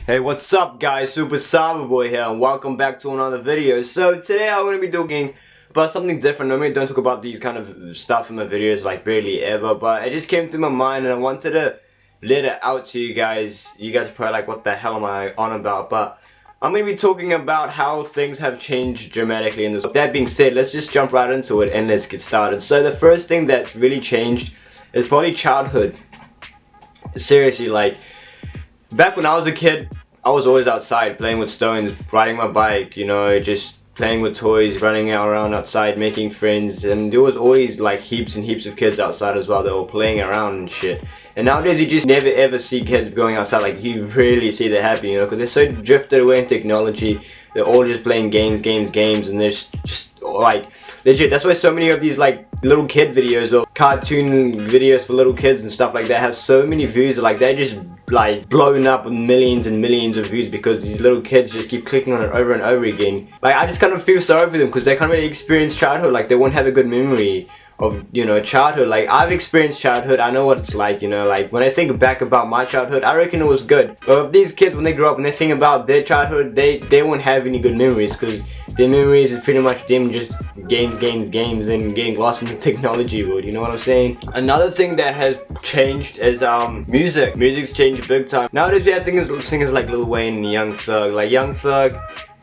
Hey, what's up guys, Super Cyberboy here and welcome back to another video. So today I'm going to be talking about something different. Normally I don't talk about these kind of stuff in my videos like barely ever, but it just came through my mind and I wanted to let it out to you guys. You guys are probably like, what the hell am I on about? But I'm going to be talking about how things have changed dramatically in this. That being said, let's just jump right into it and let's get started. So the first thing that's really changed is probably childhood. Seriously, like back when I was a kid, I was always outside playing with stones, riding my bike, you know, just playing with toys, running around outside, making friends, and there was always like heaps and heaps of kids outside as well that were playing around and shit. And nowadays you just never ever see kids going outside, like you rarely see that happen, you know, because they're so drifted away in technology. They're all just playing games, and they're just like legit. That's why so many of these like little kid videos or cartoon videos for little kids and stuff like that have so many views. Like they're just like blowing up with millions and millions of views because these little kids just keep clicking on it over and over again. Like I just kind of feel sorry for them because they can't really experience childhood. Like they won't have a good memory of, you know, childhood. Like I've experienced childhood, I know what it's like, you know. Like when I think back about my childhood, I reckon it was good. But if these kids, when they grow up and they think about their childhood, they won't have any good memories because their memories is pretty much them just games and getting lost in the technology world, you know what I'm saying? Another thing that has changed is music. Music's changed big time. Nowadays we have singers like Lil Wayne and Young Thug. Like Young Thug,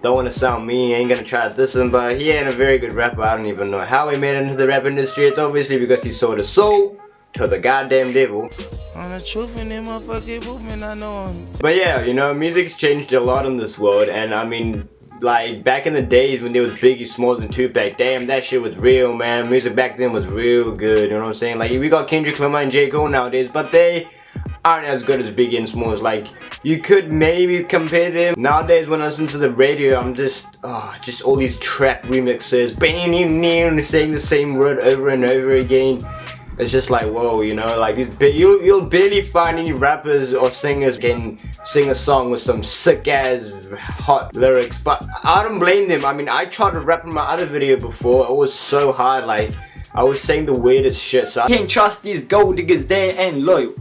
don't want to sound mean, ain't gonna try to diss him, but he ain't a very good rapper. I don't even know how he made it into the rap industry. It's obviously because he sold his soul to the goddamn devil. On the truth in them motherfucking movement, I know him. But yeah, you know, music's changed a lot in this world, and I mean, like back in the days when there was Biggie Smalls and Tupac, damn, that shit was real, man. Music back then was real good, you know what I'm saying? Like we got Kendrick Lamar and J. Cole nowadays, but they aren't as good as Biggie and Smalls. Like you could maybe compare them. Nowadays when I listen to the radio, I'm just all these trap remixes, saying the same word over and over again. It's just like, whoa, you know, like these you'll barely find any rappers or singers can sing a song with some sick ass hot lyrics. But I don't blame them. I mean, I tried to rap in my other video before. It was so hard. Like I was saying the weirdest shit. So Can't trust these gold diggers, they ain't loyal.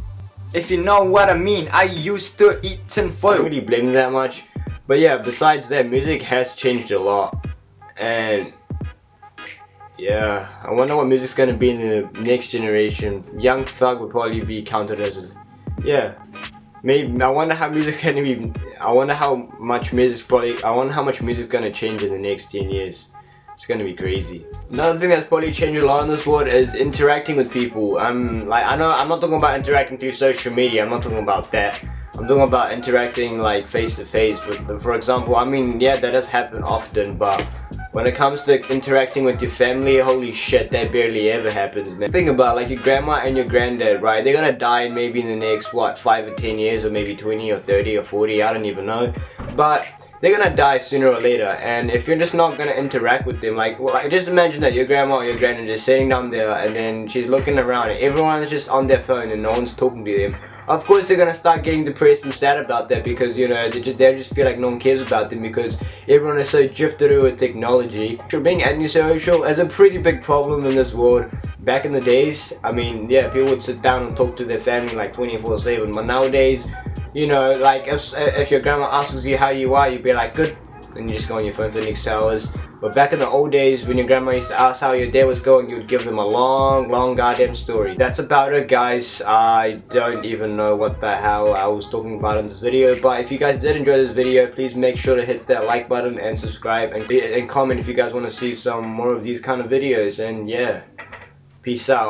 If you know what I mean, I used to eat tinfoil. I don't really blame them that much. But yeah, besides that, music has changed a lot. And yeah, I wonder what music's gonna be in the next generation. Young Thug would probably be counted as a, yeah. Maybe I wonder how music's gonna be. I wonder how much music's gonna change in the next 10 years. It's gonna be crazy. Another thing that's probably changed a lot in this world is interacting with people. Like I know I'm not talking about interacting through social media. I'm not talking about that. I'm talking about interacting like face to face. But for example, I mean, yeah, that does happen often, but when it comes to interacting with your family, holy shit, that barely ever happens, man. Think about like your grandma and your granddad, right? They're gonna die in maybe in the next, what, 5 or 10 years, or maybe 20 or 30 or 40, I don't even know. But they're gonna die sooner or later, and if you're just not gonna interact with them, like, well, just imagine that your grandma or your granddad is sitting down there and then she's looking around and everyone's just on their phone and no one's talking to them. Of course they're gonna start getting depressed and sad about that because, you know, they just feel like no one cares about them because everyone is so drifted with technology. Being antisocial is a pretty big problem in this world. Back in the days, I mean, yeah, people would sit down and talk to their family like 24/7, but nowadays, you know, like if your grandma asks you how you are, you'd be like, good, and you just go on your phone for the next 2 hours. But back in the old days, when your grandma used to ask how your day was going, you would give them a long goddamn story. That's about it, guys. I don't even know what the hell I was talking about in this video, but if you guys did enjoy this video, please make sure to hit that like button and subscribe and comment if you guys want to see some more of these kind of videos. And yeah, peace out.